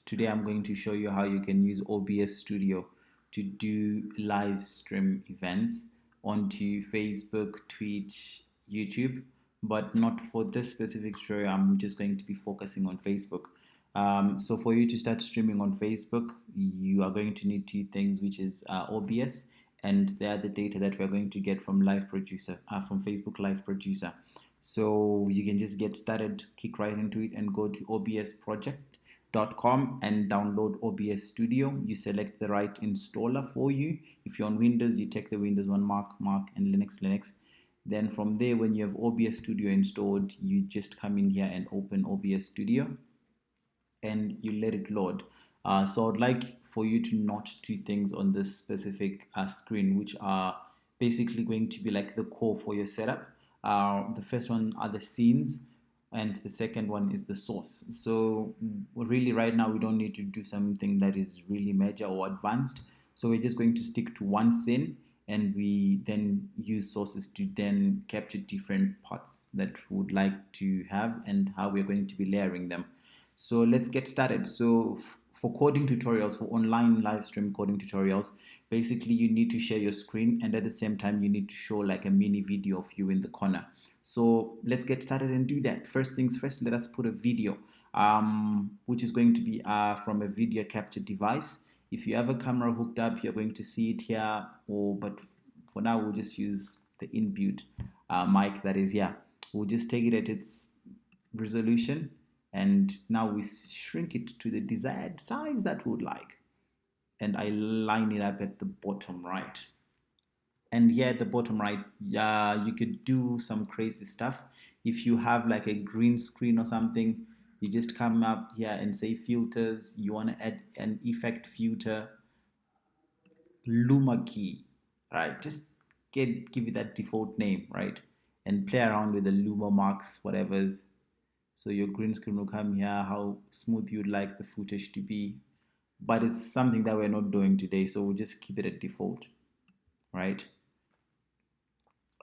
Today I'm going to show you how you can use OBS Studio to do live stream events onto Facebook, Twitch, YouTube, but not for this specific tutorial. I'm just going to be focusing on Facebook. So for you to start streaming on Facebook, you are going to need two things, which is OBS and the other data that we're going to get from Live Producer, from Facebook Live Producer. So you can just get started, kick right into it, and go to obsproject.com and download OBS Studio. You select the right installer for you. If you're on Windows, you take the Windows one, Mac, and Linux. Then from there, when you have OBS Studio installed, you just come in here and open OBS Studio and you let it load. So I'd like for you to note two things on this specific screen, which are basically going to be like the core for your setup. The first one are the scenes, and the second one is the source. So really right now we don't need to do something that is really major or advanced. So we're just going to stick to one scene, and we then use sources to then capture different parts that we would like to have and how we're going to be layering them. So let's get started. So for coding tutorials, for online live stream coding tutorials, basically you need to share your screen, and at the same time you need to show like a mini video of you in the corner. So let's get started and do that. First things first, let us put a video, which is going to be from a video capture device. If you have a camera hooked up, you're going to see it here, but for now we'll just use the inbuilt mic that is here. We'll just take it at its resolution, and now we shrink it to the desired size that we would like, and I line it up at the bottom right. And here at the bottom right, you could do some crazy stuff. If you have like a green screen or something, you just come up here and say filters. You want to add an effect filter, Luma key, right? Just give it that default name, right? And play around with the Luma marks, whatever's. So your green screen will come here, how smooth you'd like the footage to be. But it's something that we're not doing today, so we'll just keep it at default, right?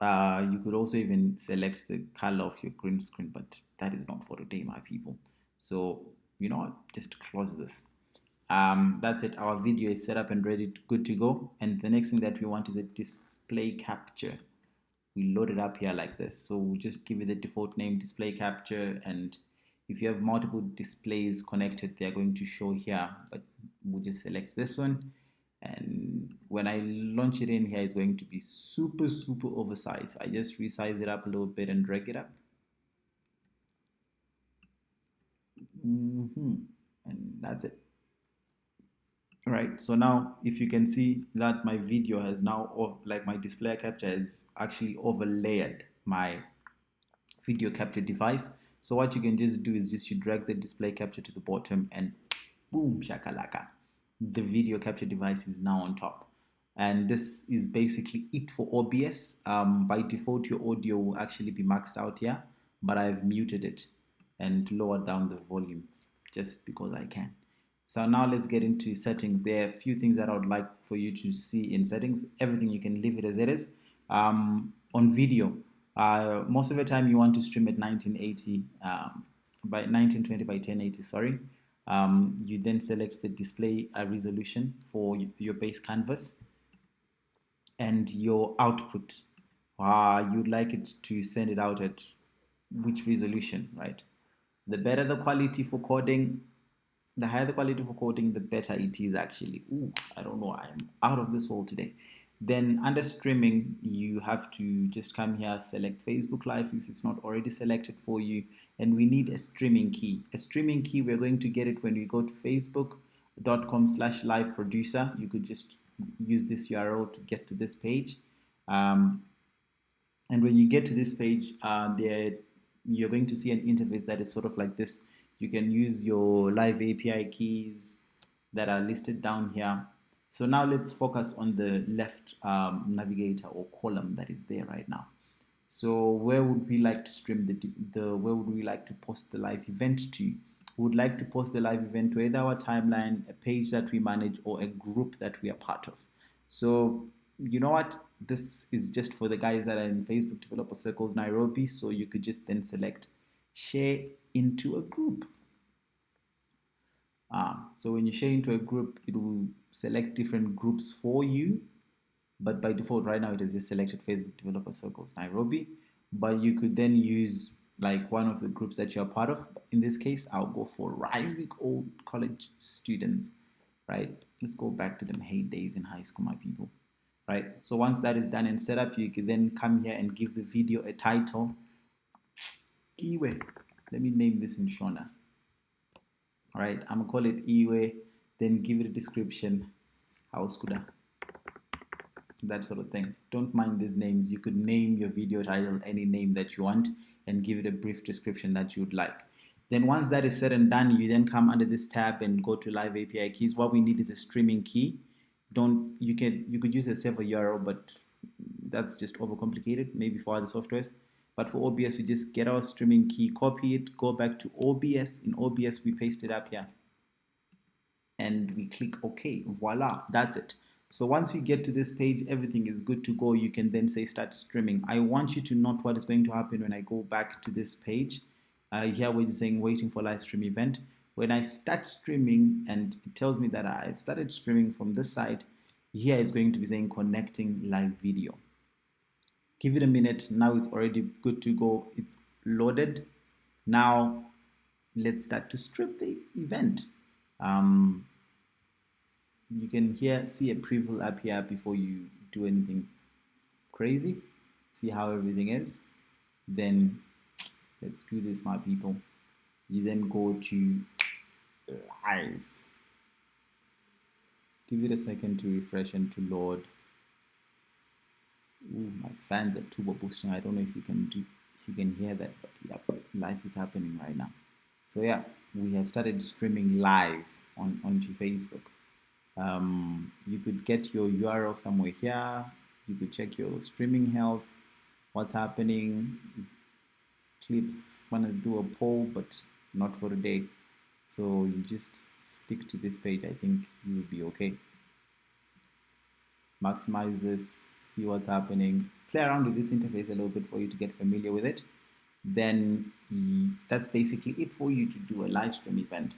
You could also even select the color of your green screen, but that is not for today, my people. So you know what, just close this. That's it. Our video is set up and ready, good to go. And the next thing that we want is a display capture. We load it up here like this. So we'll just give it the default name, display capture, and if you have multiple displays connected, they are going to show here, but we'll just select this one. And when I launch it in here, it's going to be super oversized. I just resize it up a little bit and drag it up. And that's it. All right, so now if you can see that my video has now, like my display capture has actually overlaid my video capture device. So what you can just do is just you drag the display capture to the bottom, and boom, shakalaka, the video capture device is now on top. And this is basically it for OBS. By default, your audio will actually be maxed out here, but I've muted it and lowered down the volume just because I can. So now let's get into settings. There are a few things that I would like for you to see in settings. Everything you can leave it as it is. On video, most of the time you want to stream at 1980 by 1920 by 1080. Sorry. You then select the display resolution for your base canvas and your output. You'd like it to send it out at which resolution, right? The better the quality for coding, the higher the quality for coding, the better it is actually. Ooh, I don't know, I'm out of this world today. Then under streaming, you have to just come here, select Facebook Live if it's not already selected for you, and we need a streaming key. A streaming key, we're going to get it when we go to facebook.com/live producer. You could just use this URL to get to this page. And when you get to this page, you're going to see an interface that is sort of like this. You can use your live API keys that are listed down here. So now let's focus on the left navigator or column that is there right now. So where would we like to stream where would we like to post the live event to? We would like to post the live event to either our timeline, a page that we manage, or a group that we are part of. So you know what? This is just for the guys that are in Facebook Developer Circles Nairobi. So you could just then select share into a group. So when you share into a group, it will select different groups for you. But by default, right now, it has just selected Facebook Developer Circles Nairobi. But you could then use like one of the groups that you're part of. In this case, I'll go for Risewick Old College students, right? Let's go back to them heydays in high school, my people, right? So once that is done and set up, you can then come here and give the video a title. Iwe. Let me name this in Shona. All right, I'm gonna call it Iwe, then give it a description. House Kuda. That sort of thing. Don't mind these names. You could name your video title any name that you want and give it a brief description that you'd like. Then once that is said and done, you then come under this tab and go to live API keys. What we need is a streaming key. You could use a server URL, but that's just overcomplicated, maybe for other softwares. But for OBS, we just get our streaming key, copy it, go back to OBS. In OBS, we paste it up here. And we click OK. Voila, that's it. So once we get to this page, everything is good to go. You can then say start streaming. I want you to note what is going to happen when I go back to this page. Here we're saying waiting for live stream event. When I start streaming and it tells me that I've started streaming from this side, here it's going to be saying connecting live video. Give it a minute. Now it's already good to go. It's loaded. Now let's start to strip the event. You can see a preview up here before you do anything crazy. See how everything is. Then let's do this, my people. You then go to live. Give it a second to refresh and to load. Ooh, my fans are turbo boosting. I don't know if you can hear that, but yep, life is happening right now. So yeah, we have started streaming live onto Facebook. You could get your URL somewhere here. You could check your streaming health, what's happening, clips. Want to do a poll, but not for today. So you just stick to this page. I think you will be okay. Maximize this, see what's happening, play around with this interface a little bit for you to get familiar with it. Then that's basically it for you to do a live stream event.